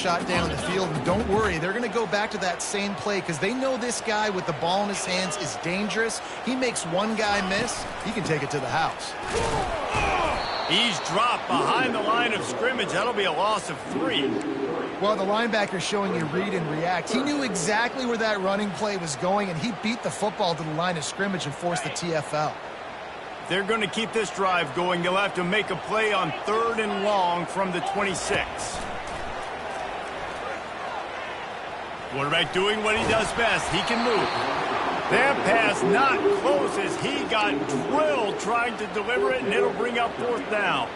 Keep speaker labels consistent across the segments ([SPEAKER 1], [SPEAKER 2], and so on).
[SPEAKER 1] shot down the field. And don't worry, they're going to go back to that same play because they know this guy with the ball in his hands is dangerous. He makes one guy miss, he can take it to the house.
[SPEAKER 2] He's dropped behind the line of scrimmage. That'll be a loss of 3.
[SPEAKER 1] Well, the linebacker's showing you read and react. He knew exactly where that running play was going, and he beat the football to the line of scrimmage and forced the TFL.
[SPEAKER 2] They're going to keep this drive going. They'll have to make a play on 3rd and long from the 26. Quarterback doing what he does best. He can move. That pass not close as he got drilled trying to deliver it, and it'll bring up 4th down.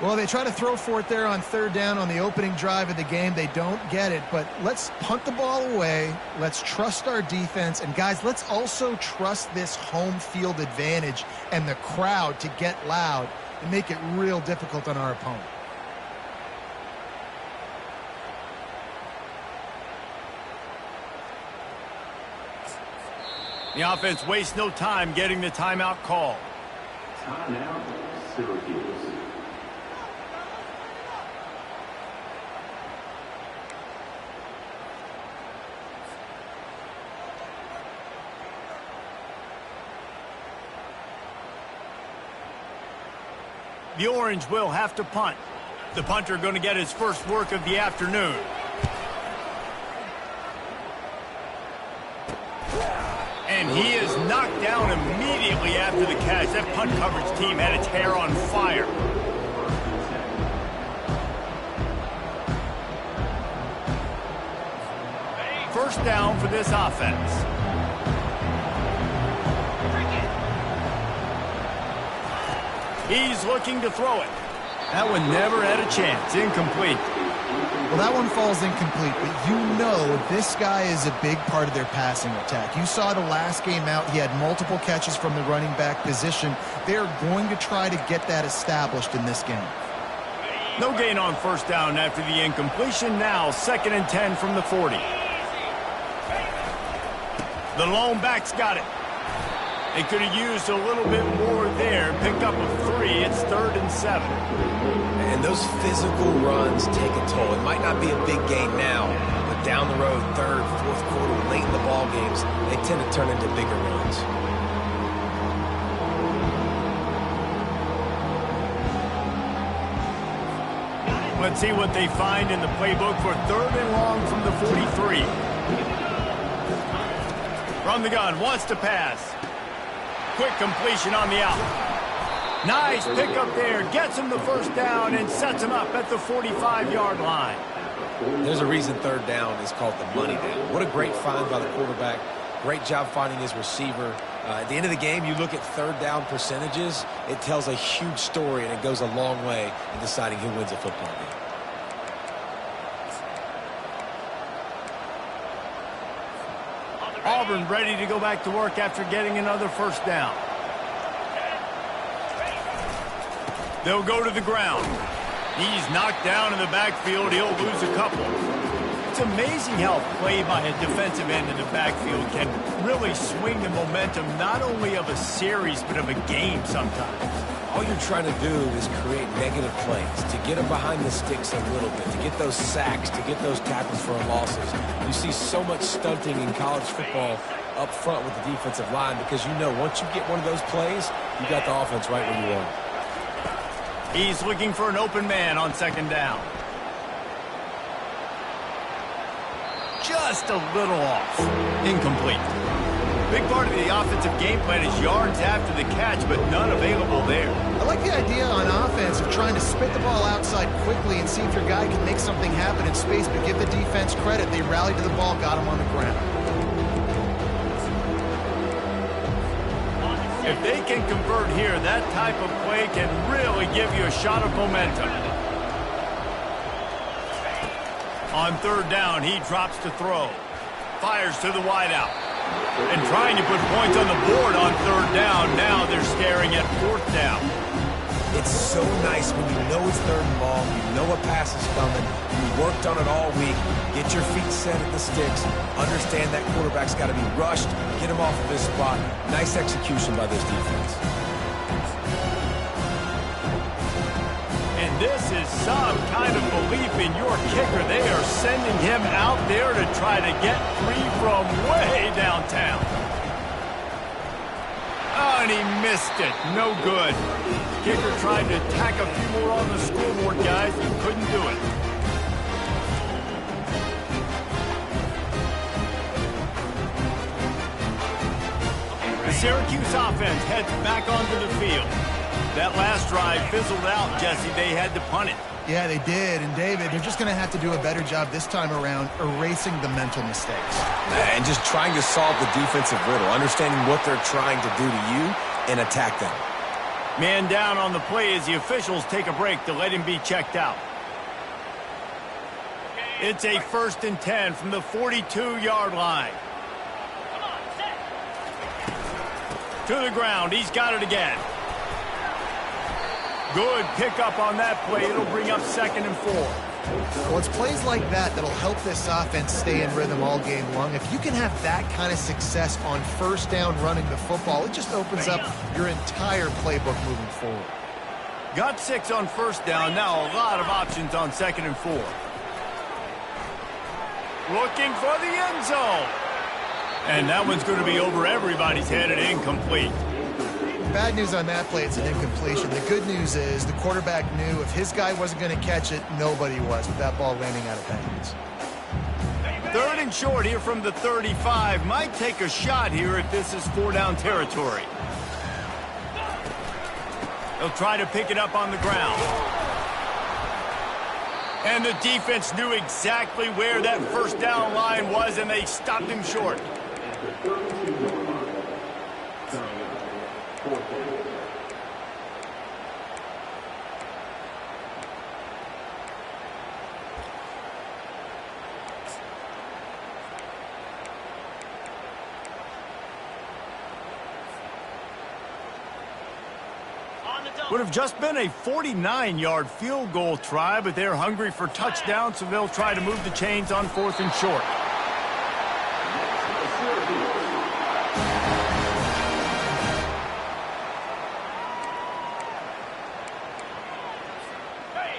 [SPEAKER 1] Well, they try to throw for it there on 3rd down on the opening drive of the game. They don't get it, but let's punt the ball away. Let's trust our defense. And, guys, let's also trust this home field advantage and the crowd to get loud and make it real difficult on our opponent.
[SPEAKER 2] The offense wastes no time getting the timeout call.
[SPEAKER 3] Timeout, Syracuse.
[SPEAKER 2] The Orange will have to punt. The punter going to get his first work of the afternoon. And he is knocked down immediately after the catch. That punt coverage team had its hair on fire. First down for this offense. He's looking to throw it. That one never had a chance. Incomplete.
[SPEAKER 1] Well, that one falls incomplete, but you know this guy is a big part of their passing attack. You saw the last game out. He had multiple catches from the running back position. They're going to try to get that established in this game.
[SPEAKER 2] No gain on first down after the incompletion. Now 2nd and 10 from the 40. The lone back's got it. They could have used a little bit more there. Picked up a 3. It's 3rd and 7.
[SPEAKER 4] And those physical runs take a toll. It might not be a big gain now, but down the road, 3rd, 4th quarter, late in the ball games, they tend to turn into bigger runs.
[SPEAKER 2] Let's see what they find in the playbook for 3rd and long from the 43. From the gun, wants to pass. Quick completion on the out. Nice pickup there. Gets him the first down and sets him up at the 45-yard line.
[SPEAKER 4] There's a reason 3rd down is called the money down. What a great find by the quarterback. Great job finding his receiver. At the end of the game, you look at 3rd down percentages. It tells a huge story, and it goes a long way in deciding who wins a football game.
[SPEAKER 2] Auburn ready to go back to work after getting another first down. They'll go to the ground. He's knocked down in the backfield. He'll lose a couple. It's amazing how play by a defensive end in the backfield can really swing the momentum not only of a series but of a game sometimes.
[SPEAKER 4] All you're trying to do is create negative plays, to get them behind the sticks a little bit, to get those sacks, to get those tackles for losses. You see so much stunting in college football up front with the defensive line because you know once you get one of those plays, you got the offense right where you want it.
[SPEAKER 2] He's looking for an open man on 2nd down. Just a little off. Incomplete. Big part of the offensive game plan is yards after the catch, but none available there.
[SPEAKER 1] I like the idea on offense of trying to spit the ball outside quickly and see if your guy can make something happen in space, but give the defense credit. They rallied to the ball, got him on the ground.
[SPEAKER 2] If they can convert here, that type of play can really give you a shot of momentum. On 3rd down, he drops to throw. Fires to the wideout. And trying to put points on the board on 3rd down. Now they're staring at 4th down.
[SPEAKER 4] It's so nice when you know it's 3rd and long, you know a pass is coming, you worked on it all week, get your feet set at the sticks, understand that quarterback's got to be rushed, get him off of his spot. Nice execution by this defense.
[SPEAKER 2] And this is some kind of belief in your kicker. They are sending him out there to try to get free from way downtown. Oh, and he missed it. No good. Kicker tried to tack a few more on the scoreboard, guys. He couldn't do it. The Syracuse offense heads back onto the field. That last drive fizzled out, Jesse. They had to punt it.
[SPEAKER 1] Yeah, they did. And, David, they're just going to have to do a better job this time around erasing the mental mistakes.
[SPEAKER 4] And just trying to solve the defensive riddle, understanding what they're trying to do to you and attack them.
[SPEAKER 2] Man down on the play as the officials take a break to let him be checked out. It's a 1st and 10 from the 42-yard line. To the ground. He's got it again. Good pickup on that play. It'll bring up 2nd and 4.
[SPEAKER 1] Well, it's plays like that that'll help this offense stay in rhythm all game long. If you can have that kind of success on 1st down running the football, it just opens up your entire playbook moving forward.
[SPEAKER 2] Got 6 on 1st down. Now a lot of options on 2nd and 4. Looking for the end zone. And that one's going to be over everybody's head and incomplete.
[SPEAKER 1] Bad news on that play, it's an incompletion. The good news is the quarterback knew if his guy wasn't going to catch it, nobody was with that ball landing out of bounds.
[SPEAKER 2] 3rd and short here from the 35. Might take a shot here if this is 4-down territory. They'll try to pick it up on the ground. And the defense knew exactly where that 1st down line was, and they stopped him short. Would have just been a 49-yard field goal try, but they're hungry for touchdowns, so they'll try to move the chains on 4th and short.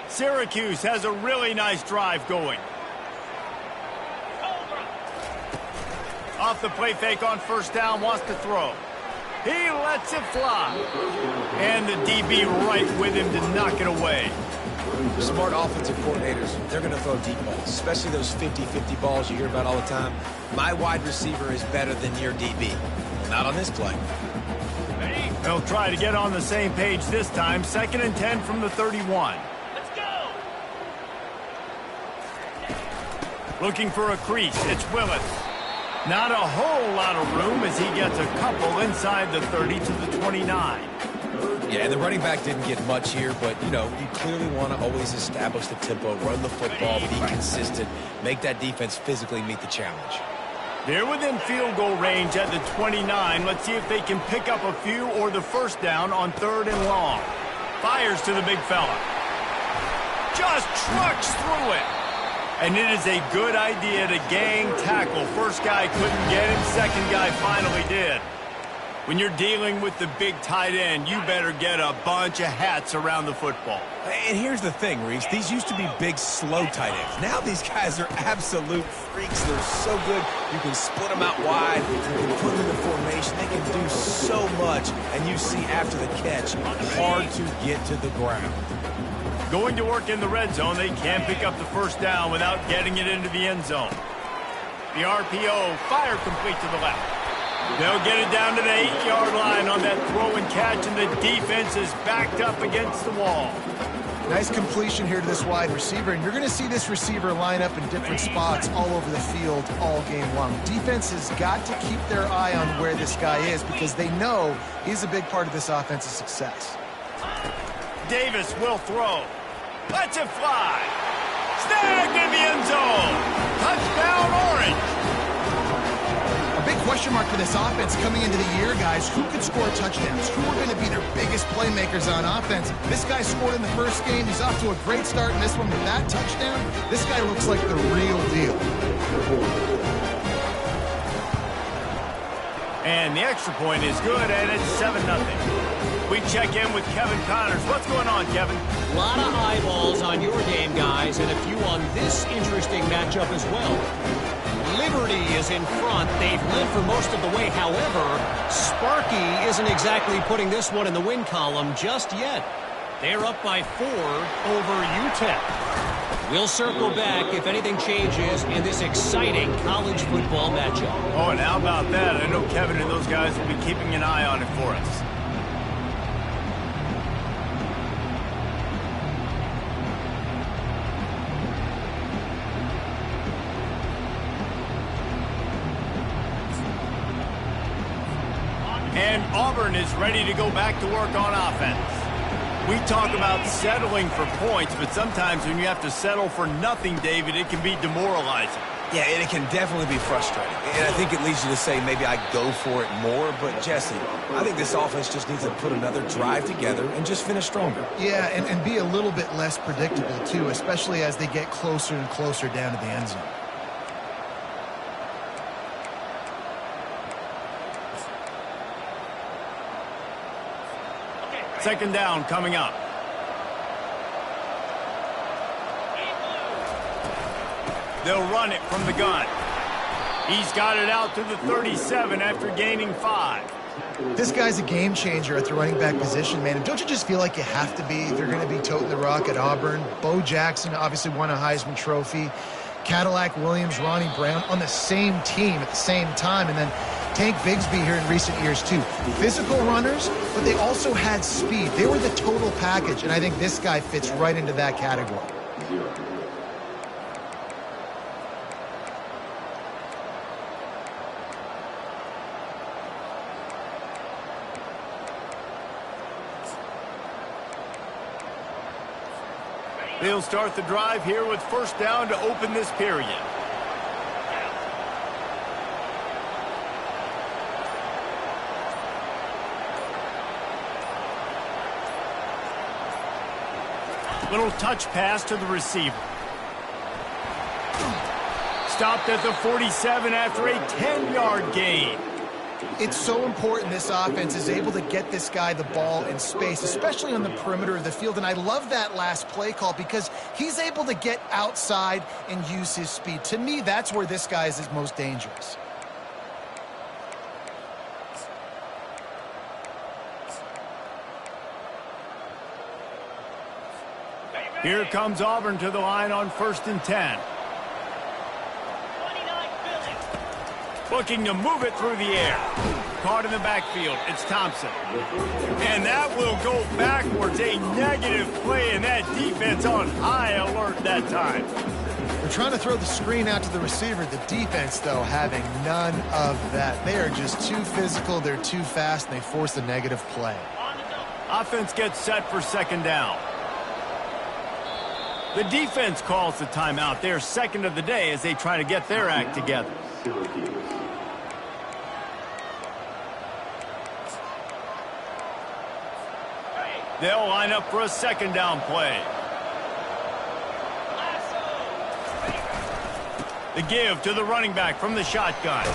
[SPEAKER 2] Syracuse has a really nice drive going. Off the play fake on 1st down, wants to throw. He lets it fly. And the DB right with him to knock it away.
[SPEAKER 4] Smart offensive coordinators, they're going to throw deep balls, especially those 50-50 balls you hear about all the time. My wide receiver is better than your DB. Well, not on this play.
[SPEAKER 2] They'll try to get on the same page this time. 2nd and 10 from the 31. Let's go! Looking for a crease. It's Willis. Not a whole lot of room as he gets a couple inside the 30 to the 29.
[SPEAKER 4] Yeah, and the running back didn't get much here, but, you know, you clearly want to always establish the tempo, run the football, be consistent, make that defense physically meet the challenge.
[SPEAKER 2] They're within field goal range at the 29. Let's see if they can pick up a few or the 1st down on 3rd and long. Fires to the big fella. Just trucks through it. And it is a good idea to gang tackle. 1st guy couldn't get him. 2nd guy finally did. When you're dealing with the big tight end, you better get a bunch of hats around the football.
[SPEAKER 4] And here's the thing, Reese. These used to be big, slow tight ends. Now these guys are absolute freaks. They're so good. You can split them out wide. You can put them in the formation. They can do so much. And you see after the catch, hard to get to the ground.
[SPEAKER 2] Going to work in the red zone, they can't pick up the 1st down without getting it into the end zone. The RPO, fire complete to the left. They'll get it down to the 8-yard line on that throw and catch, and the defense is backed up against the wall.
[SPEAKER 1] Nice completion here to this wide receiver, and you're going to see this receiver line up in different spots all over the field all game long. Defense has got to keep their eye on where this guy is because they know he's a big part of this offense's success.
[SPEAKER 2] Davis will throw. Lets it fly. Snagged in the end zone. Touchdown, Orange.
[SPEAKER 1] A big question mark for this offense coming into the year, guys. Who could score touchdowns? Who are going to be their biggest playmakers on offense? This guy scored in the 1st game. He's off to a great start in this one with that touchdown. This guy looks like the real deal. And the extra point is good, and it's 7-0.
[SPEAKER 2] We check in with Kevin Connors. What's going on, Kevin?
[SPEAKER 5] A lot of eyeballs on your game, guys, and a few on this interesting matchup as well. Liberty is in front. They've led for most of the way. However, Sparky isn't exactly putting this one in the win column just yet. They're up by 4 over UTEP. We'll circle back if anything changes in this exciting college football matchup.
[SPEAKER 2] Oh, and how about that? I know Kevin and those guys will be keeping an eye on it for us. And Auburn is ready to go back to work on offense. We talk about settling for points, but sometimes when you have to settle for nothing, David, it can be demoralizing.
[SPEAKER 4] Yeah, and it can definitely be frustrating. And I think it leads you to say maybe I go for it more. But, Jesse, I think this offense just needs to put another drive together and just finish stronger.
[SPEAKER 1] Yeah, and be a little bit less predictable, too, especially as they get closer and closer down to the end zone.
[SPEAKER 2] Second down coming up. They'll run it from the gun. He's got it out to the 37 after gaining 5.
[SPEAKER 1] This guy's a game changer at the running back position, man. And don't you just feel like you have to be if you're going to be toting the rock at Auburn? Bo Jackson obviously won a Heisman Trophy. Cadillac Williams, Ronnie Brown on the same team at the same time. And then Tank Bigsby here in recent years, too. Physical runners, but they also had speed. They were the total package, and I think this guy fits right into that category.
[SPEAKER 2] They'll start the drive here with first down to open this period. Little touch pass to the receiver. Stopped at the 47 after a 10-yard gain.
[SPEAKER 1] It's so important this offense is able to get this guy the ball in space, especially on the perimeter of the field. And I love that last play call because he's able to get outside and use his speed. To me, that's where this guy is his most dangerous.
[SPEAKER 2] Here comes Auburn to the line on 1st and 10. Looking to move it through the air. Caught in the backfield. It's Thompson. And that will go backwards. A negative play, and that defense on high alert that time.
[SPEAKER 1] They're trying to throw the screen out to the receiver. The defense, though, having none of that. They are just too physical. They're too fast, and they force a negative play.
[SPEAKER 2] Offense gets set for second down. The defense calls the timeout. They're second of the day as they try to get their act together. They'll line up for a second down play. The give to the running back from the shotgun.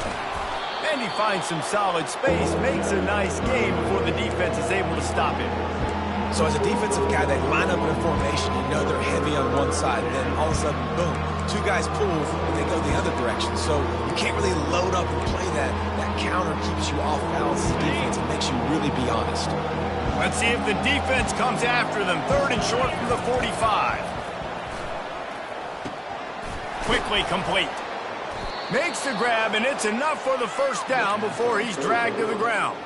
[SPEAKER 2] And he finds some solid space, makes a nice gain before the defense is able to stop him.
[SPEAKER 4] So as a defensive guy, they line up in a formation. You know they're heavy on one side, and then all of a sudden, boom, 2 guys pull, and they go the other direction. So you can't really load up and play that. That counter keeps you off balance as a defense. It makes you really be honest.
[SPEAKER 2] Let's see if the defense comes after them. 3rd and short from the 45. Quickly complete. Makes the grab, and it's enough for the first down before he's dragged to the ground.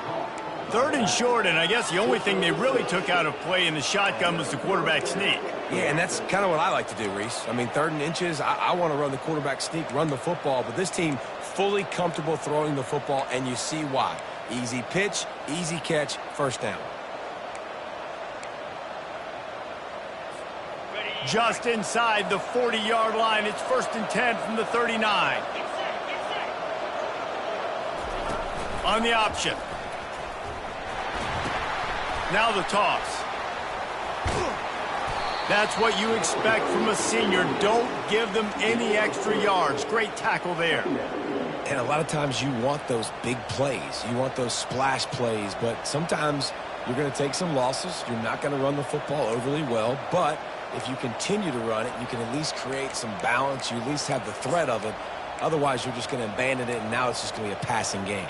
[SPEAKER 2] 3rd and short, and I guess the only thing they really took out of play in the shotgun was the quarterback sneak.
[SPEAKER 4] Yeah, and that's kind of what I like to do, Reese. I mean, 3rd and inches, I want to run the quarterback sneak, run the football, but this team fully comfortable throwing the football, and you see why. Easy pitch, easy catch, first down.
[SPEAKER 2] Just inside the 40-yard line, it's 1st and 10 from the 39. On the option. Now the toss. That's what you expect from a senior. Don't give them any extra yards. Great tackle there.
[SPEAKER 4] And a lot of times you want those big plays. You want those splash plays, but sometimes You're going to take some losses. You're not going to run the football overly well, but if you continue to run it, you can at least create some balance. You at least have the threat of it. Otherwise, you're just going to abandon it, and now it's just going to be a passing game.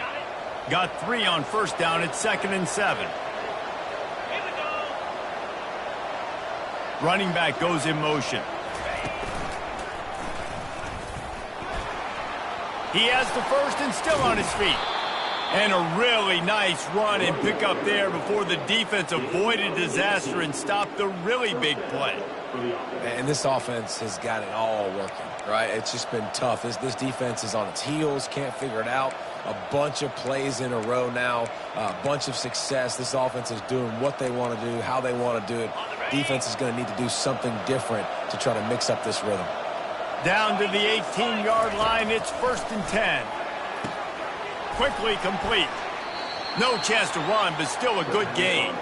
[SPEAKER 2] Got 3 on first down. It's 2nd and 7. Running back goes in motion. He has the first and still on his feet. And a really nice run and pick up there before the defense avoided disaster and stopped the really big play.
[SPEAKER 4] And this offense has got it all working, right? It's just been tough. This defense is on its heels, can't figure it out. A bunch of plays in a row now, a bunch of success. This offense is doing what they want to do, how they want to do it. Defense is going to need to do something different to try to mix up this rhythm.
[SPEAKER 2] Down to the 18-yard line, it's 1st and 10. Quickly complete. No chance to run, but still a good gain.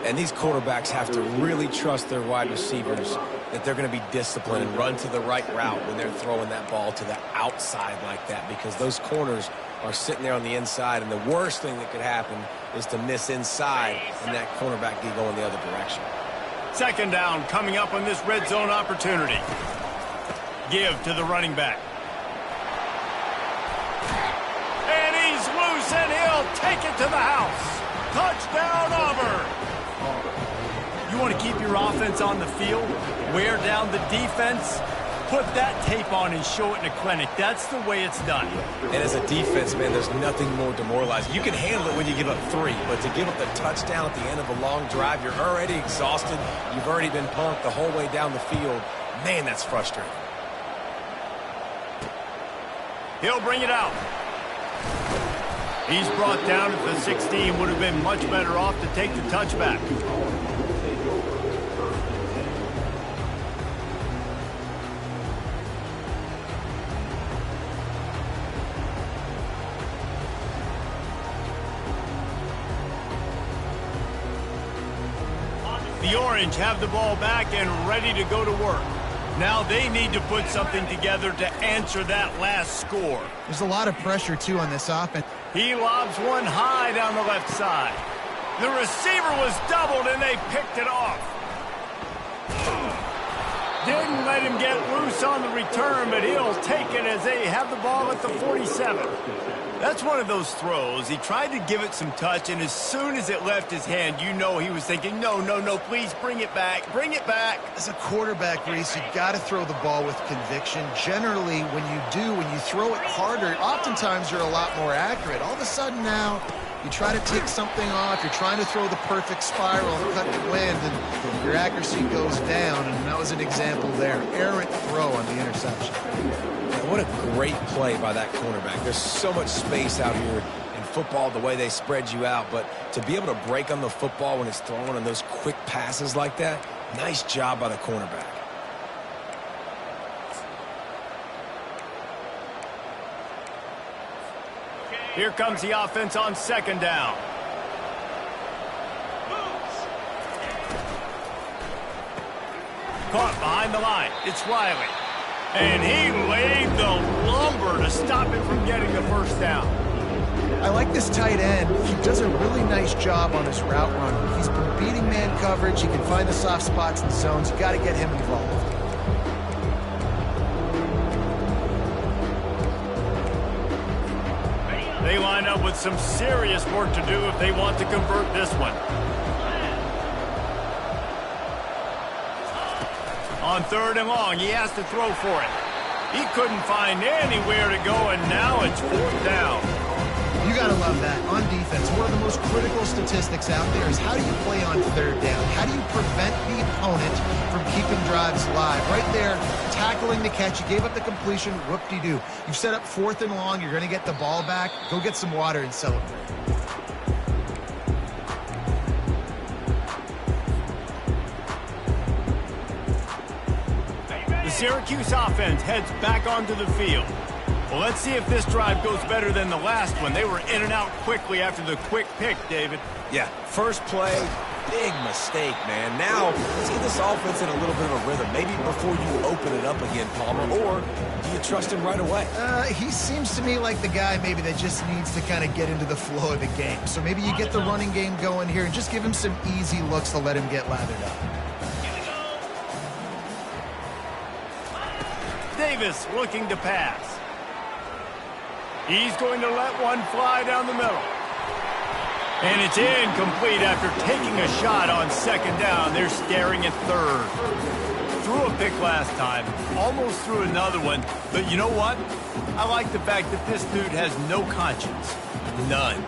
[SPEAKER 4] And these quarterbacks have to really trust their wide receivers that they're going to be disciplined and run to the right route when they're throwing that ball to the outside like that, because those corners are sitting there on the inside, and the worst thing that could happen is to miss inside and that cornerback be going the other direction.
[SPEAKER 2] 2nd down coming up on this red zone opportunity. Give to the running back. And he's loose, and he'll take it to the house. Touchdown, Auburn. You want to keep your offense on the field, wear down the defense, put that tape on and show it in a clinic. That's the way it's done.
[SPEAKER 4] And as a defense, man, there's nothing more demoralizing. You can handle it when you give up 3, but to give up the touchdown at the end of a long drive, you're already exhausted. You've already been punked the whole way down the field. Man, that's frustrating.
[SPEAKER 2] He'll bring it out. He's brought down at the 16. Would have been much better off to take the touchback. The Orange have the ball back and ready to go to work. Now they need to put something together to answer that last score.
[SPEAKER 1] There's a lot of pressure, too, on this offense.
[SPEAKER 2] He lobs one high down the left side. The receiver was doubled, and they picked it off. Didn't let him get loose on the return, but he'll take it as they have the ball at the 47. That's one of those throws. He tried to give it some touch, and as soon as it left his hand, you know he was thinking, no, no, no, please bring it back, bring it back.
[SPEAKER 1] As a quarterback, Reese, you've got to throw the ball with conviction. Generally, when you throw it harder, oftentimes you're a lot more accurate. All of a sudden now, you try to take something off, you're trying to throw the perfect spiral and cut the wind, and your accuracy goes down, and that was an example there. Errant throw on the interception.
[SPEAKER 4] What a great play by that cornerback. There's so much space out here in football, the way they spread you out, but to be able to break on the football when it's thrown on those quick passes like that, nice job by the cornerback.
[SPEAKER 2] Here comes the offense on 2nd down. Caught behind the line. It's Riley. And he laid the lumber to stop him from getting the first down.
[SPEAKER 1] I like this tight end. He does a really nice job on his route run. He's been beating man coverage. He can find the soft spots and zones. You got to get him involved.
[SPEAKER 2] They line up with some serious work to do if they want to convert this one. On 3rd and long, he has to throw for it. He couldn't find anywhere to go, and now it's 4th down.
[SPEAKER 1] You got to love that. On defense, one of the most critical statistics out there is how do you play on 3rd down? How do you prevent the opponent from keeping drives alive? Right there, tackling the catch. You gave up the completion. Whoop-de-doo. You've set up 4th and long. You're going to get the ball back. Go get some water and celebrate.
[SPEAKER 2] The Syracuse offense heads back onto the field. Well, let's see if this drive goes better than the last one. They were in and out quickly after the quick pick, David.
[SPEAKER 4] Yeah, first play, big mistake, man. Now, let's get this offense in a little bit of a rhythm. Maybe before you open it up again, Palmer, or do you trust him right away?
[SPEAKER 1] He seems to me like the guy maybe that just needs to kind of get into the flow of the game. So maybe you get the running game going here and just give him some easy looks to let him get lathered up.
[SPEAKER 2] Davis looking to pass. He's going to let one fly down the middle. And it's incomplete after taking a shot on second down. They're staring at third. Threw a pick last time, almost threw another one. But you know what? I like the fact that this dude has no conscience.
[SPEAKER 4] None.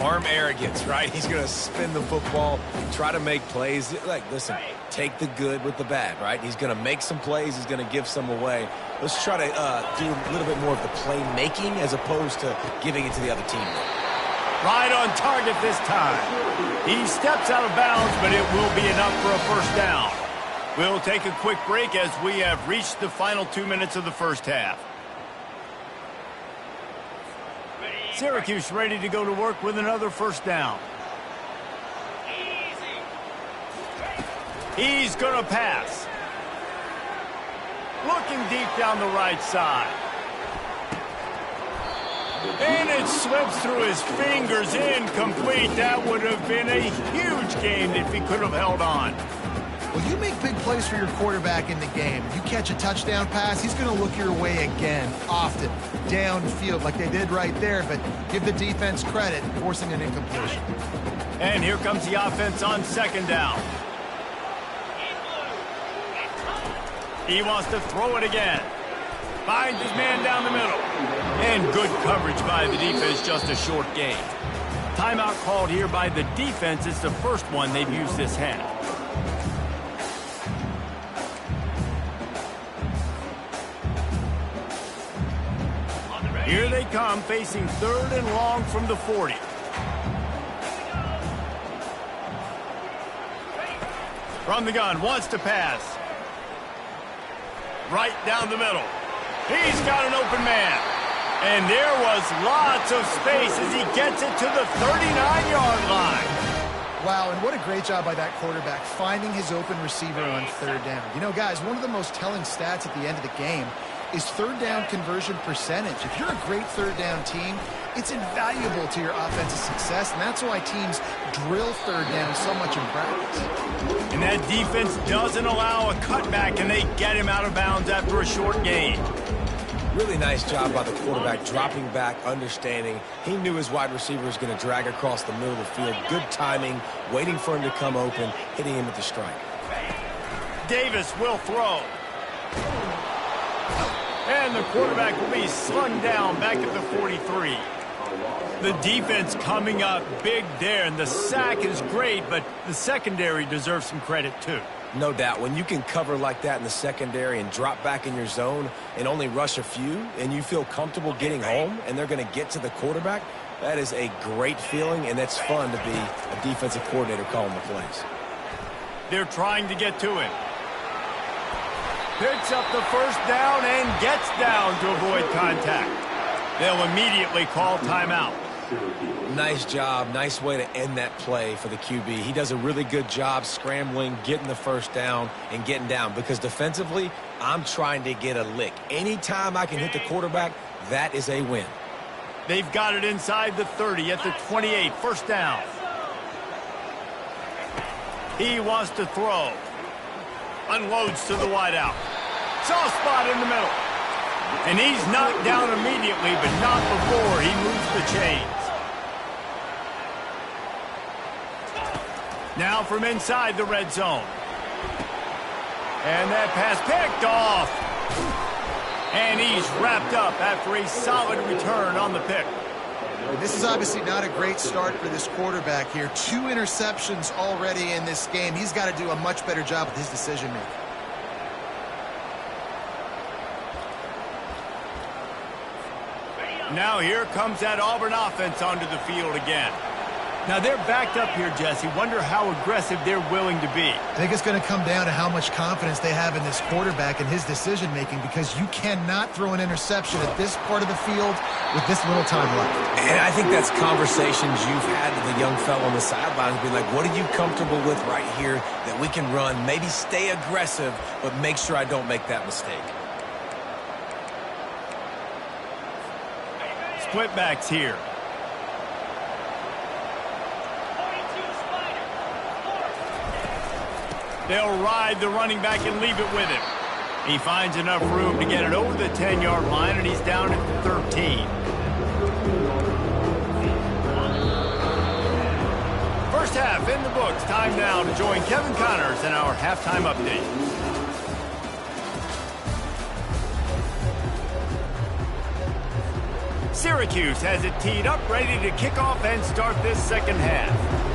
[SPEAKER 4] Arm arrogance, right? He's going to spin the football, try to make plays. Like, listen, take the good with the bad, right? He's going to make some plays. He's going to give some away. Let's try to do a little bit more of the playmaking as opposed to giving it to the other team.
[SPEAKER 2] Right on target this time. He steps out of bounds, but it will be enough for a first down. We'll take a quick break as we have reached the final 2 minutes of the first half. Syracuse ready to go to work with another first down. He's going to pass. Looking deep down the right side. And it slips through his fingers, incomplete. That would have been a huge game if he could have held on.
[SPEAKER 1] Well, you make big plays for your quarterback in the game. You catch a touchdown pass, he's going to look your way again, often, downfield like they did right there, but give the defense credit, forcing an incompletion.
[SPEAKER 2] And here comes the offense on second down. He wants to throw it again. Finds his man down the middle. And good coverage by the defense, just a short gain. Timeout called here by the defense. It's the first one they've used this half. Here they come, facing third and long from the 40. From the gun, wants to pass. Right down the middle. He's got an open man. And there was lots of space as he gets it to the 39-yard line.
[SPEAKER 1] Wow, and what a great job by that quarterback, finding his open receiver on third down. You know, guys, one of the most telling stats at the end of the game is third down conversion percentage. If you're a great third down team, it's invaluable to your offensive success, and that's why teams drill third down so much in practice.
[SPEAKER 2] And that defense doesn't allow a cutback, and they get him out of bounds after a short gain.
[SPEAKER 4] Really nice job by the quarterback, dropping back, understanding. He knew his wide receiver was going to drag across the middle of the field. Good timing, waiting for him to come open, hitting him with the strike.
[SPEAKER 2] Davis will throw. And the quarterback will be slung down back at the 43. The defense coming up big there, and the sack is great, but the secondary deserves some credit too.
[SPEAKER 4] No doubt. When you can cover like that in the secondary and drop back in your zone and only rush a few, and you feel comfortable getting home, and they're going to get to the quarterback, that is a great feeling, and it's fun to be a defensive coordinator calling the plays.
[SPEAKER 2] They're trying to get to him. Picks up the first down and gets down to avoid contact. They'll immediately call timeout.
[SPEAKER 4] Nice job. Nice way to end that play for the QB. He does a really good job scrambling, getting the first down, and getting down. Because defensively, I'm trying to get a lick. Anytime I can hit the quarterback, that is a win.
[SPEAKER 2] They've got it inside the 30 at the 28. First down. He wants to throw. Unloads to the wideout. Soft spot in the middle. And he's knocked down immediately, but not before he moves the chains. Now from inside the red zone. And that pass picked off. And he's wrapped up after a solid return on the pick.
[SPEAKER 1] This is obviously not a great start for this quarterback here. 2 interceptions already in this game. He's got to do a much better job with his decision-making.
[SPEAKER 2] Now here comes that Auburn offense onto the field again. Now they're backed up here, Jesse. Wonder how aggressive they're willing to be.
[SPEAKER 1] I think it's going to come down to how much confidence they have in this quarterback and his decision-making, because you cannot throw an interception at this part of the field with this little time left.
[SPEAKER 4] And I think that's conversations you've had with the young fellow on the sidelines, being like, what are you comfortable with right here that we can run? Maybe stay aggressive, but make sure I don't make that mistake.
[SPEAKER 2] Split backs here. They'll ride the running back and leave it with him. He finds enough room to get it over the 10-yard line, and he's down at 13. First half in the books. Time now to join Kevin Connors in our halftime update. Syracuse has it teed up, ready to kick off and start this second half.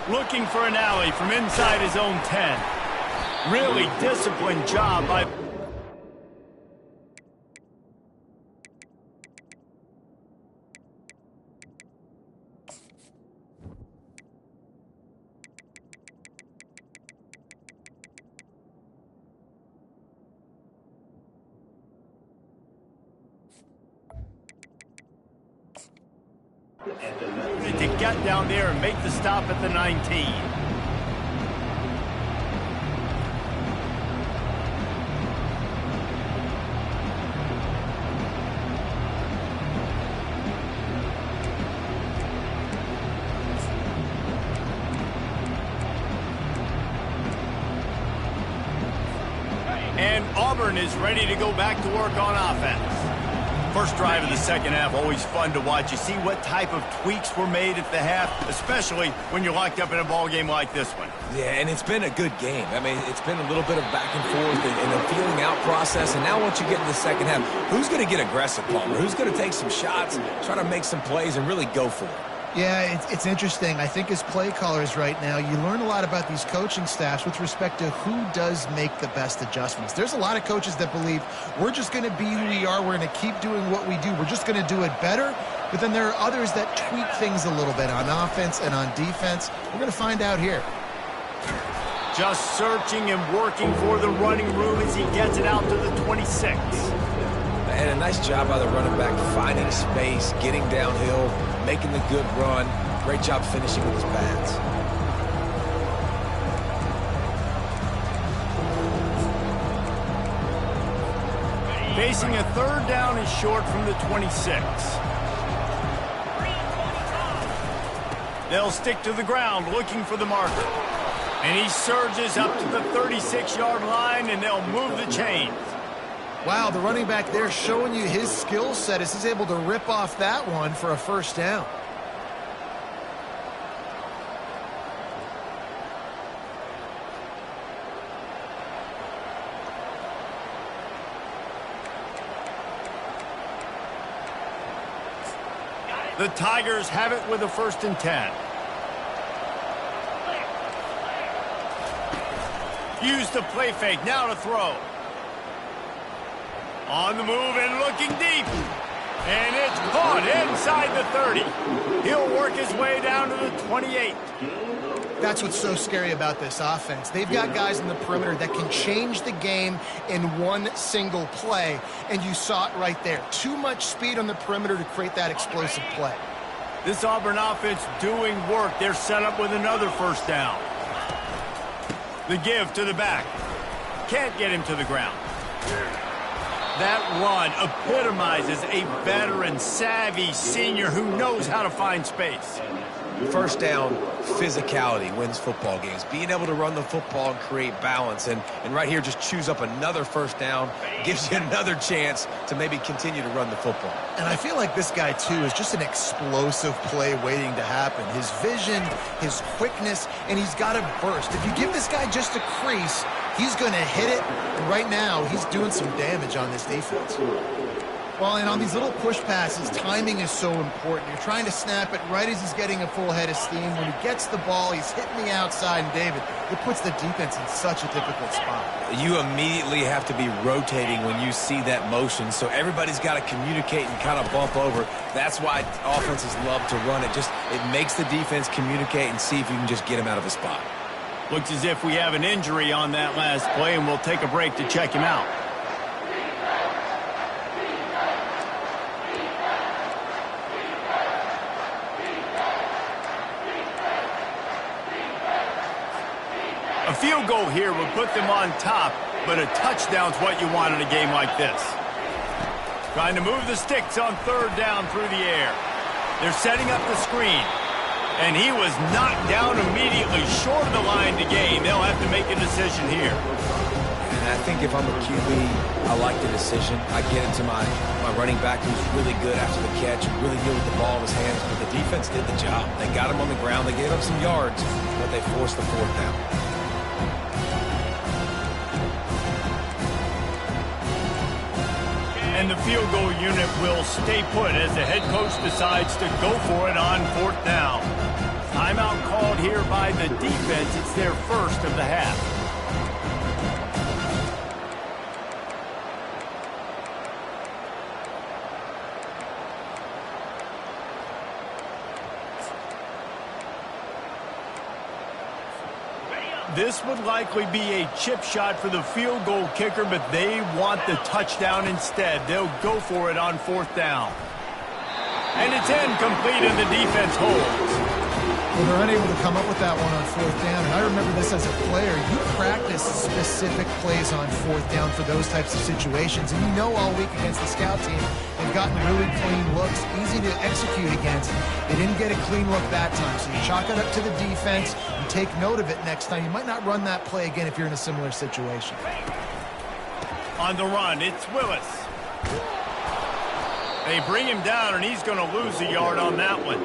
[SPEAKER 2] Looking for an alley from inside his own 10. Really disciplined job by... to get down there and make the stop at the 19. And Auburn is ready to go back to work on offense. First drive of the second half, always fun to watch. You see what type of tweaks were made at the half, especially when you're locked up in a ball game like this one.
[SPEAKER 4] Yeah, and it's been a good game. I mean, it's been a little bit of back and forth and a feeling out process. And now once you get in the second half, who's going to get aggressive, Palmer? Who's going to take some shots, try to make some plays, and really go for it?
[SPEAKER 1] Yeah, it's interesting. I think as play callers right now, you learn a lot about these coaching staffs with respect to who does make the best adjustments. There's a lot of coaches that believe we're just going to be who we are. We're going to keep doing what we do. We're just going to do it better. But then there are others that tweak things a little bit on offense and on defense. We're going to find out here.
[SPEAKER 2] Just searching and working for the running room as he gets it out to the 26.
[SPEAKER 4] And a nice job by the running back, finding space, getting downhill, making the good run. Great job finishing with his pads.
[SPEAKER 2] Facing a third down and short from the 26. They'll stick to the ground looking for the marker. And he surges up to the 36-yard line, and they'll move the chains.
[SPEAKER 1] Wow, the running back there showing you his skill set as he's able to rip off that one for a first down.
[SPEAKER 2] The Tigers have it with a 1st and 10. Use the play fake, now to throw. On the move and looking deep. And it's caught inside the 30. He'll work his way down to the 28.
[SPEAKER 1] That's what's so scary about this offense. They've got guys in the perimeter that can change the game in one single play, and you saw it right there. Too much speed on the perimeter to create that explosive play.
[SPEAKER 2] This Auburn offense doing work. They're set up with another first down. The give to the back. Can't get him to the ground. That run epitomizes a veteran, savvy senior who knows how to find space.
[SPEAKER 4] First down, physicality wins football games. Being able to run the football and create balance. And right here, just choose up another first down. Gives you another chance to maybe continue to run the football.
[SPEAKER 1] And I feel like this guy, too, is just an explosive play waiting to happen. His vision, his quickness, and he's got a burst. If you give this guy just a crease, he's going to hit it. And right now, he's doing some damage on this defense. Well, and on these little push passes, timing is so important. You're trying to snap it right as he's getting a full head of steam. When he gets the ball, he's hitting the outside, and David, it puts the defense in such a difficult spot.
[SPEAKER 4] You immediately have to be rotating when you see that motion, so everybody's got to communicate and kind of bump over. That's why offenses love to run it. It makes the defense communicate and see if you can just get him out of the spot.
[SPEAKER 2] Looks as if we have an injury on that last play, and we'll take a break to check him out. A field goal here would put them on top, but a touchdown's what you want in a game like this. Trying to move the sticks on third down through the air. They're setting up the screen. And he was knocked down immediately short of the line to gain. They'll have to make a decision here.
[SPEAKER 4] And I think if I'm a QB, I like the decision. I get it to my running back who's really good after the catch, really good with the ball in his hands, but the defense did the job. They got him on the ground. They gave up some yards, but they forced the fourth down.
[SPEAKER 2] And the field goal unit will stay put as the head coach decides to go for it on fourth down. Timeout called here by the defense. It's their first of the half. This would likely be a chip shot for the field goal kicker, but they want the touchdown instead. They'll go for it on fourth down. And it's incomplete, and the defense holds.
[SPEAKER 1] Well, they're unable to come up with that one on fourth down. And I remember this as a player. You practice specific plays on fourth down for those types of situations. And you know all week against the scout team, they've gotten really clean looks, easy to execute against. They didn't get a clean look that time. So you chalk it up to the defense and take note of it next time. You might not run that play again if you're in a similar situation.
[SPEAKER 2] On the run, it's Willis. They bring him down, and he's going to lose a yard on that one.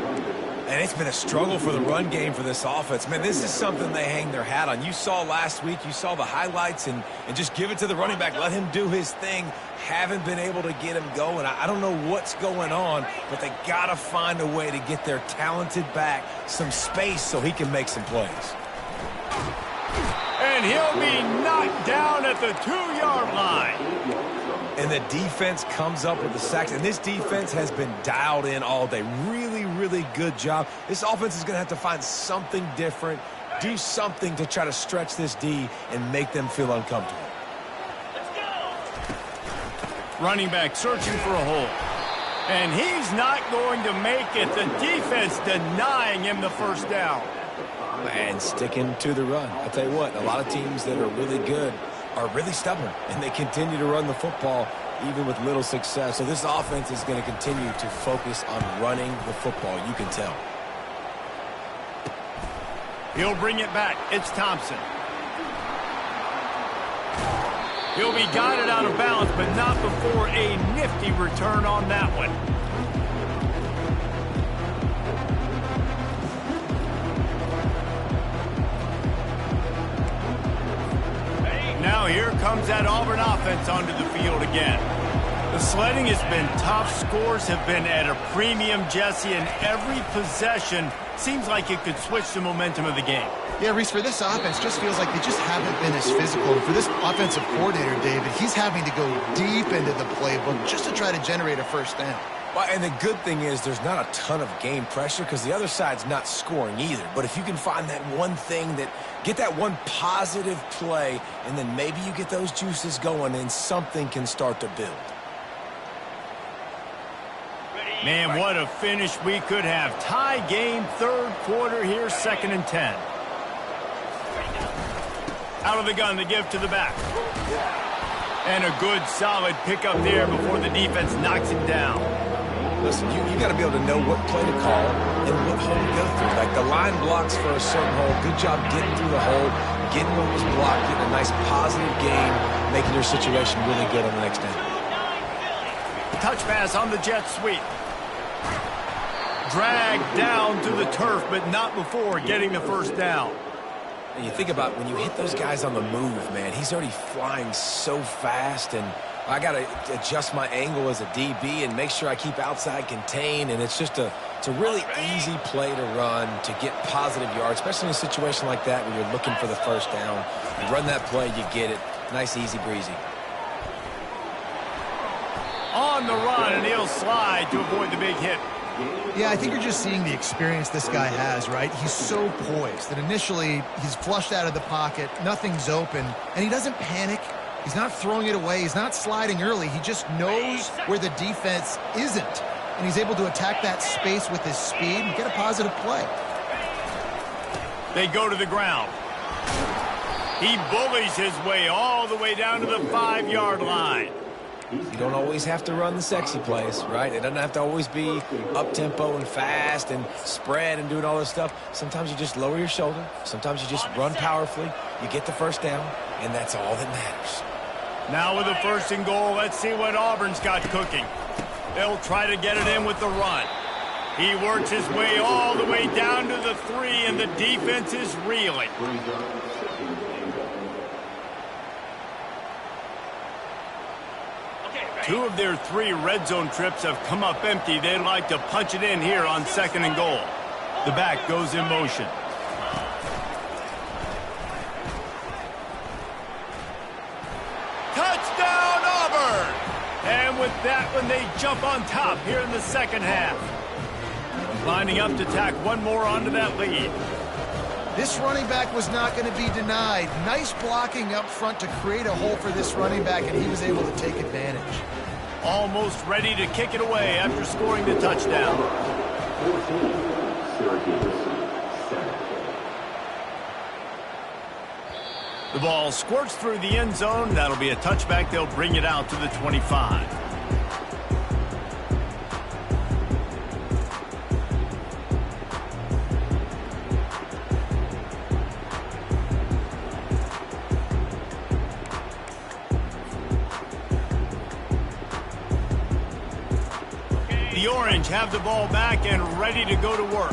[SPEAKER 4] And it's been a struggle for the run game for this offense. Man, this is something they hang their hat on. You saw last week, you saw the highlights, and just give it to the running back. Let him do his thing. Haven't been able to get him going. I don't know what's going on, but they got to find a way to get their talented back some space so he can make some plays.
[SPEAKER 2] And he'll be knocked down at the 2-yard line.
[SPEAKER 4] And the defense comes up with the sacks. And this defense has been dialed in all day. Really, really good job. This offense is going to have to find something different, do something to try to stretch this D and make them feel uncomfortable.
[SPEAKER 2] Running back searching for a hole. And he's not going to make it. The defense denying him the first down.
[SPEAKER 4] And sticking to the run. I'll tell you what, a lot of teams that are really good are really stubborn, and they continue to run the football even with little success. So this offense is going to continue to focus on running the football. You can tell.
[SPEAKER 2] He'll bring it back. It's Thompson. He'll be guided out of bounds, but not before a nifty return on that one. Now here comes that Auburn offense onto the field again. The sledding has been tough. Scores have been at a premium, Jesse, and every possession seems like it could switch the momentum of the game.
[SPEAKER 1] Yeah, Reese, for this offense, just feels like they just haven't been as physical. And for this offensive coordinator, David, he's having to go deep into the playbook just to try to generate a first down.
[SPEAKER 4] Well, and the good thing is there's not a ton of game pressure because the other side's not scoring either. But if you can find that one thing get that one positive play, and then maybe you get those juices going and something can start to build.
[SPEAKER 2] Man, what a finish we could have. Tie game, third quarter here, 2nd and 10. Out of the gun, the give to the back. And a good, solid pickup there before the defense knocks him down.
[SPEAKER 4] Listen, you got to be able to know what play to call and what hole to go through. Like the line blocks for a certain hole. Good job getting through the hole, getting what was blocked, getting a nice positive gain, making your situation really good on the next down.
[SPEAKER 2] Touch pass on the jet sweep. Dragged down to the turf, but not before getting the first down.
[SPEAKER 4] And you think about when you hit those guys on the move, man, he's already flying so fast, and I got to adjust my angle as a DB and make sure I keep outside contained, and it's a really easy play to run to get positive yards, especially in a situation like that where you're looking for the first down. You run that play, you get it. Nice, easy breezy.
[SPEAKER 2] On the run, and he'll slide to avoid the big hit.
[SPEAKER 1] Yeah, I think you're just seeing the experience this guy has, right? He's so poised that initially he's flushed out of the pocket, nothing's open, and he doesn't panic. He's not throwing it away. He's not sliding early. He just knows where the defense isn't, and he's able to attack that space with his speed and get a positive play.
[SPEAKER 2] They go to the ground. He bullies his way all the way down to the 5-yard line.
[SPEAKER 4] You don't always have to run the sexy plays, right? It doesn't have to always be up-tempo and fast and spread and doing all this stuff. Sometimes you just lower your shoulder. Sometimes you just run powerfully. You get the first down, and that's all that matters.
[SPEAKER 2] Now with a 1st and goal, let's see what Auburn's got cooking. They'll try to get it in with the run. He works his way all the way down to the 3, and the defense is reeling. Two of their 3 red zone trips have come up empty. They'd like to punch it in here on 2nd and goal. The back goes in motion. Touchdown, Auburn! And with that one, they jump on top here in the 2nd half. Lining up to tack one more onto that lead.
[SPEAKER 1] This running back was not going to be denied. Nice blocking up front to create a hole for this running back, and he was able to take advantage.
[SPEAKER 2] Almost ready to kick it away after scoring the touchdown.
[SPEAKER 3] 14, Syracuse, 7.
[SPEAKER 2] The ball squirts through the end zone. That'll be a touchback. They'll bring it out to the 25. The Orange have the ball back and ready to go to work.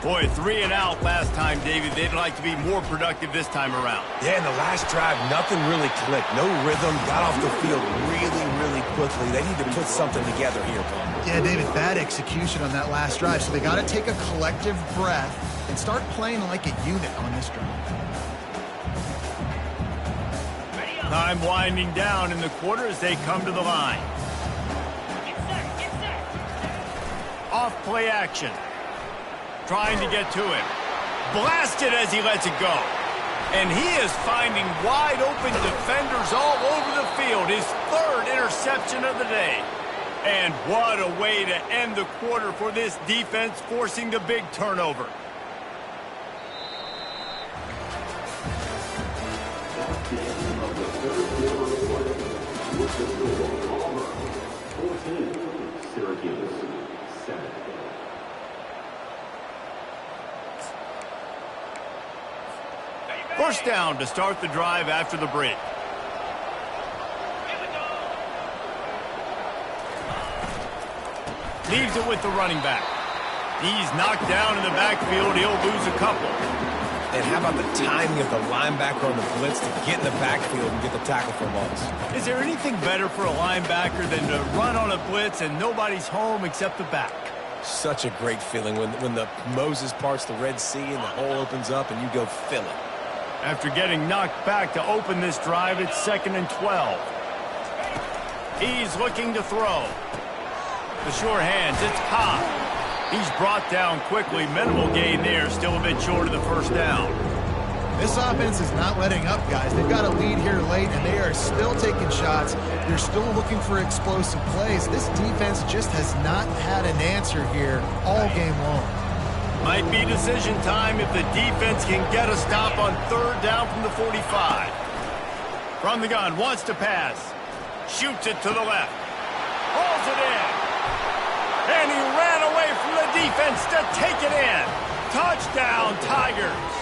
[SPEAKER 2] Boy, 3 and out last time, David. They'd like to be more productive this time around.
[SPEAKER 4] Yeah, in the last drive, nothing really clicked. No rhythm, got off the field really quickly. They need to put something together here, Paul.
[SPEAKER 1] Yeah, David, bad execution on that last drive, so they got to take a collective breath and start playing like a unit on this drive.
[SPEAKER 2] Time winding down in the quarter as they come to the line. Off play action. Trying to get to him. Blasted as he lets it go. And he is finding wide open defenders all over the field. His 3rd interception of the day. And what a way to end the quarter for this defense, forcing the big turnover.
[SPEAKER 3] That's the end of the 3rd quarter. With the score, Auburn, 14, Syracuse, 7.
[SPEAKER 2] First down to start the drive after the break. Leaves it with the running back. He's knocked down in the backfield. He'll lose a couple.
[SPEAKER 4] And how about the timing of the linebacker on the blitz to get in the backfield and get the tackle for a loss?
[SPEAKER 2] Is there anything better for a linebacker than to run on a blitz and nobody's home except the back?
[SPEAKER 4] Such a great feeling when the Moses parts the Red Sea and the hole opens up and you go fill it.
[SPEAKER 2] After getting knocked back to open this drive, it's 2nd and 12. He's looking to throw. The sure hands, it's Cobb. He's brought down quickly. Minimal gain there, still a bit short of the first down.
[SPEAKER 1] This offense is not letting up, guys. They've got a lead here late, and they are still taking shots. They're still looking for explosive plays. This defense just has not had an answer here all game long.
[SPEAKER 2] Might be decision time if the defense can get a stop on 3rd down from the 45. From the gun, wants to pass. Shoots it to the left. Hauls it in. And he ran away from the defense to take it in. Touchdown, Tigers.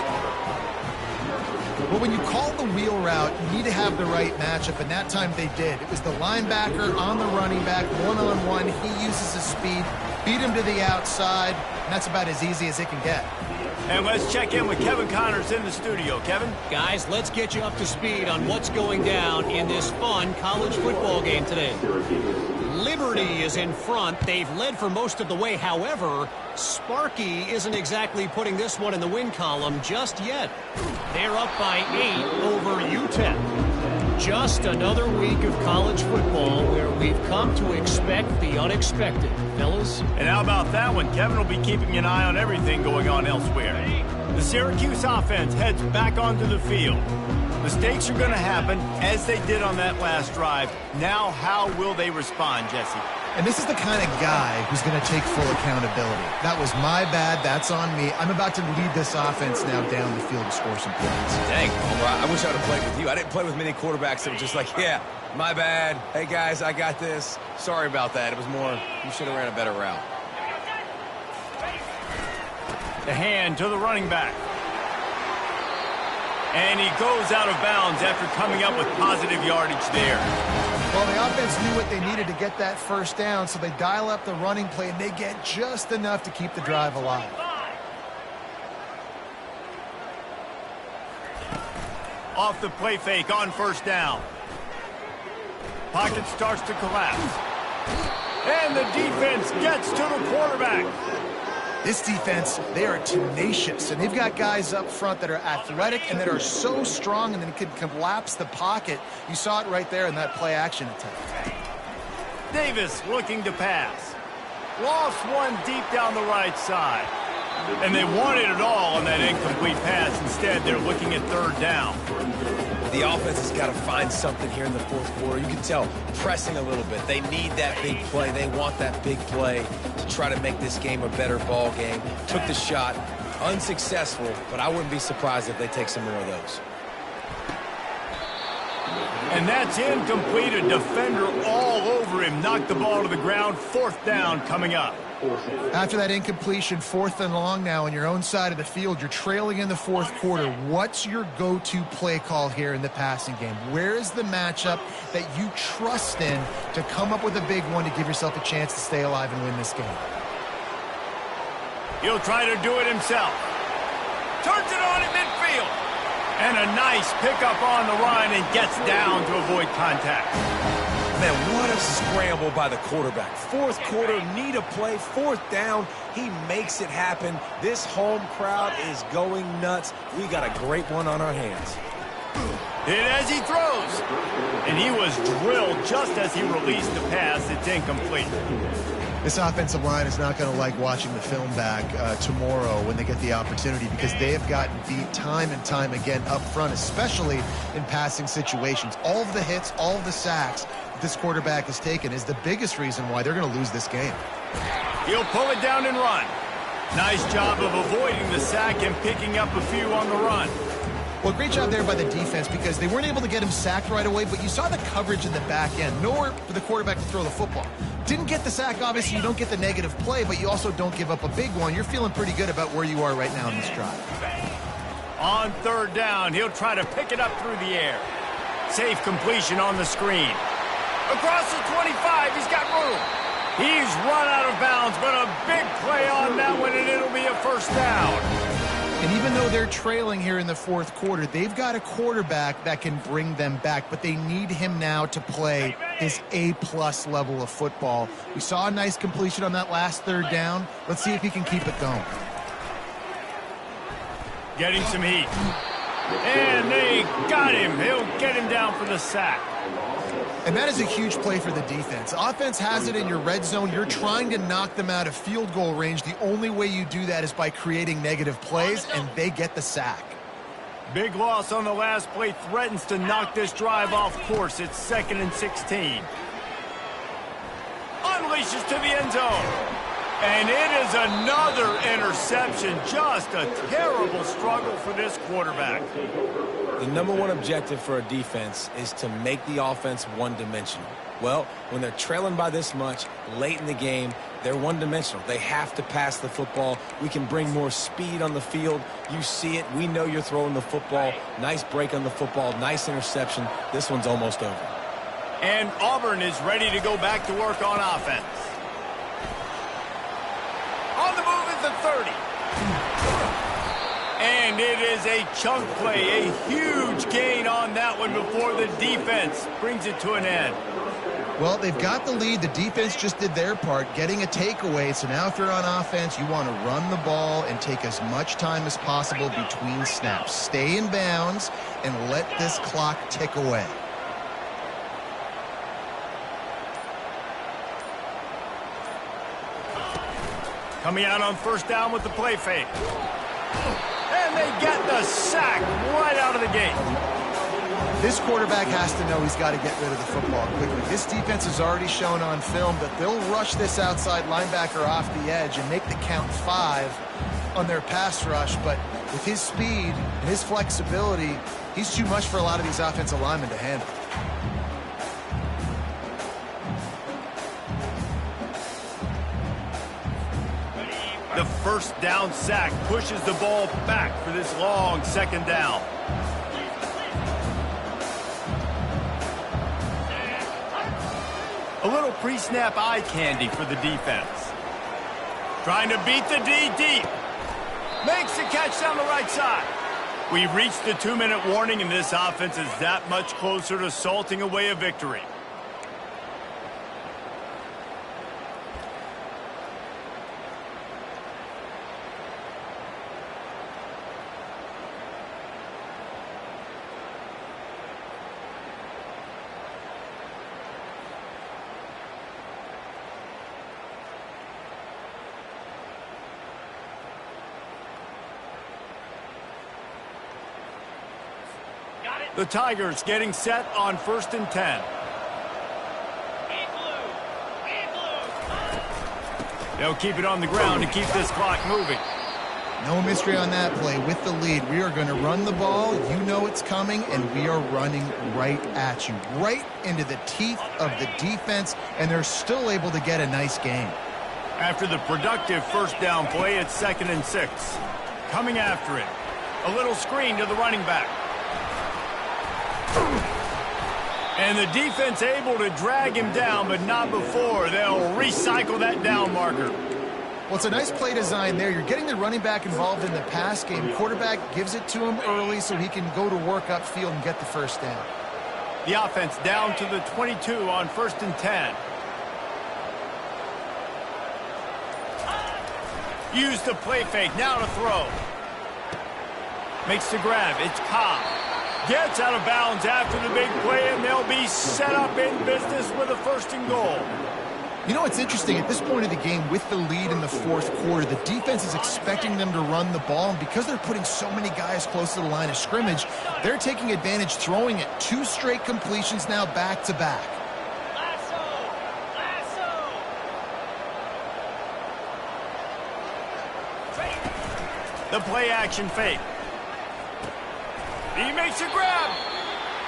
[SPEAKER 1] Well, when you call the wheel route, you need to have the right matchup, and that time they did. It was the linebacker on the running back, one-on-one. He uses his speed, beat him to the outside, and that's about as easy as it can get.
[SPEAKER 2] And let's check in with Kevin Connors in the studio. Kevin?
[SPEAKER 5] Guys, let's get you up to speed on what's going down in this fun college football game today. Liberty is in front. They've led for most of the way. However, Sparky isn't exactly putting this one in the win column just yet. They're up by 8 over UTEP. Just another week of college football where we've come to expect the unexpected, fellas.
[SPEAKER 2] And how about that one? Kevin will be keeping an eye on everything going on elsewhere. The Syracuse offense heads back onto the field. Mistakes are going to happen, as they did on that last drive. Now, how will they respond, Jesse?
[SPEAKER 1] And this is the kind of guy who's going to take full accountability. That was my bad. That's on me. I'm about to lead this offense now down the field to score some points.
[SPEAKER 4] Dang, Homer, I wish I would have played with you. I didn't play with many quarterbacks that were just like, yeah, my bad. Hey, guys, I got this. Sorry about that. It was more, you should have ran a better route.
[SPEAKER 2] The hand to the running back. And he goes out of bounds after coming up with positive yardage there.
[SPEAKER 1] Well, the offense knew what they needed to get that first down, so they dial up the running play, and they get just enough to keep the drive alive.
[SPEAKER 2] Off the play fake on first down. Pocket starts to collapse. And the defense gets to the quarterback.
[SPEAKER 1] This defense, they are tenacious, and they've got guys up front that are athletic and that are so strong and then can collapse the pocket. You saw it right there in that play-action attack.
[SPEAKER 2] Davis looking to pass. Lost one deep down the right side. And they wanted it all on that incomplete pass. Instead, they're looking at third down.
[SPEAKER 4] The offense has got to find something here in the fourth quarter. You can tell, pressing a little bit. They need that big play. They want that big play to try to make this game a better ball game. Took the shot, unsuccessful, but I wouldn't be surprised if they take some more of those.
[SPEAKER 2] And that's incomplete. A defender all over him. Knocked the ball to the ground. Fourth down coming up.
[SPEAKER 1] After that incompletion, 4th and long now on your own side of the field, you're trailing in the fourth quarter. What's your go-to play call here in the passing game? Where is the matchup that you trust in to come up with a big one to give yourself a chance to stay alive and win this game?
[SPEAKER 2] He'll try to do it himself. Turns it on in midfield. And a nice pickup on the run and gets down to avoid contact.
[SPEAKER 4] Man, what a scramble by the quarterback. Fourth quarter, need a play, fourth down. He makes it happen. This home crowd is going nuts. We got a great one on our hands.
[SPEAKER 2] Hit as he throws. And he was drilled just as he released the pass. It's incomplete.
[SPEAKER 1] This offensive line is not going to like watching the film back tomorrow when they get the opportunity, because they have gotten beat time and time again up front, especially in passing situations. All of the hits, all of the sacks this quarterback has taken is the biggest reason why they're going to lose this game.
[SPEAKER 2] He'll pull it down and run. Nice job of avoiding the sack and picking up a few on the run.
[SPEAKER 1] Well, great job there by the defense, because they weren't able to get him sacked right away, but you saw the coverage in the back end. Nowhere for the quarterback to throw the football. Didn't get the sack, obviously. You don't get the negative play, but you also don't give up a big one. You're feeling pretty good about where you are right now in this drive.
[SPEAKER 2] On third down, he'll try to pick it up through the air. Safe completion on the screen. Across the 25, he's got room. He's run out of bounds, but a big play on that one, and it'll be a first down.
[SPEAKER 1] And even though they're trailing here in the fourth quarter, they've got a quarterback that can bring them back, but they need him now to play his A-plus level of football. We saw a nice completion on that last third down. Let's see if he can keep it going.
[SPEAKER 2] Getting some heat. And they got him. He'll get him down for the sack.
[SPEAKER 1] And that is a huge play for the defense. Offense has it in your red zone. You're trying to knock them out of field goal range. The only way you do that is by creating negative plays, and they get the sack.
[SPEAKER 2] Big loss on the last play threatens to knock this drive off course. It's 2nd and 16. Unleashes to the end zone. And it is another interception. Just a terrible struggle for this quarterback.
[SPEAKER 4] The number one objective for a defense is to make the offense one-dimensional. Well, when they're trailing by this much late in the game, they're one-dimensional. They have to pass the football. We can bring more speed on the field. You see it. We know you're throwing the football. Nice break on the football. Nice interception. This one's almost over.
[SPEAKER 2] And Auburn is ready to go back to work on offense. On the move is the 30. And it is a chunk play, a huge gain on that one before the defense brings it to an end.
[SPEAKER 1] Well, they've got the lead. The defense just did their part, getting a takeaway. So now if they're on offense, you want to run the ball and take as much time as possible between snaps. Stay in bounds and let this clock tick away.
[SPEAKER 2] Coming out on first down with the play fake. And they get the sack right out of the gate.
[SPEAKER 1] This quarterback has to know he's got to get rid of the football quickly. This defense has already shown on film that they'll rush this outside linebacker off the edge and make the count 5 on their pass rush. But with his speed and his flexibility, he's too much for a lot of these offensive linemen to handle.
[SPEAKER 2] The first down sack pushes the ball back for this long second down. A little pre-snap eye candy for the defense. Trying to beat the D deep. Makes the catch down the right side. We've reached the 2-minute warning, and this offense is that much closer to salting away a victory. The Tigers getting set on 1st and 10. They'll keep it on the ground to keep this clock moving.
[SPEAKER 1] No mystery on that play. With the lead, we are going to run the ball. You know it's coming, and we are running right at you, right into the teeth of the defense, and they're still able to get a nice gain.
[SPEAKER 2] After the productive first down play, it's 2nd and 6. Coming after it. A little screen to the running back. And the defense able to drag him down, but not before. They'll recycle that down marker.
[SPEAKER 1] Well, it's a nice play design there. You're getting the running back involved in the pass game. Quarterback gives it to him early so he can go to work upfield and get the first down.
[SPEAKER 2] The offense down to the 22 on 1st and 10. Use the play fake. Now to throw. Makes the grab. It's Cobb. Gets out of bounds after the big play, and they'll be set up in business with a 1st and goal.
[SPEAKER 1] You know what's interesting? At this point of the game, with the lead in the 4th quarter, the defense is expecting them to run the ball, and because they're putting so many guys close to the line of scrimmage, they're taking advantage, throwing it. 2 straight completions now back-to-back.
[SPEAKER 2] The play action fake. He makes a grab,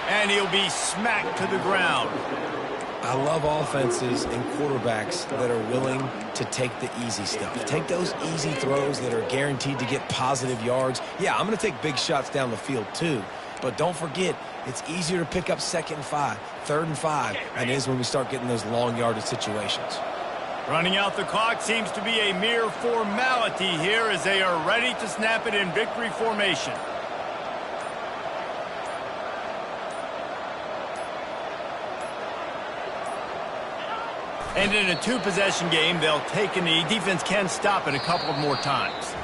[SPEAKER 2] and he'll be smacked to the ground.
[SPEAKER 4] I love offenses and quarterbacks that are willing to take the easy stuff. Take those easy throws that are guaranteed to get positive yards. Yeah, I'm going to take big shots down the field too, but don't forget, it's easier to pick up 2nd and 5, 3rd and 5, than it is when we start getting those long yardage situations.
[SPEAKER 2] Running out the clock seems to be a mere formality here as they are ready to snap it in victory formation. And in a 2-possession game, they'll take a knee. Defense can stop it a couple of more times.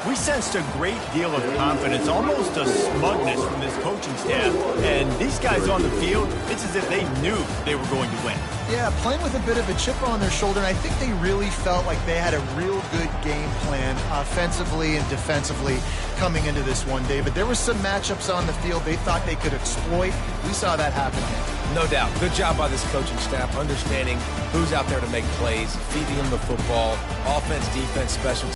[SPEAKER 2] We sensed a great deal of confidence, almost a smugness from this coaching staff. And these guys on the field, it's as if they knew they were going to win.
[SPEAKER 1] Yeah, playing with a bit of a chip on their shoulder, and I think they really felt like they had a real good game plan offensively and defensively coming into this one, David. There were some matchups on the field they thought they could exploit. We saw that happen here.
[SPEAKER 4] No doubt. Good job by this coaching staff, understanding who's out there to make plays, feeding them the football, offense, defense, special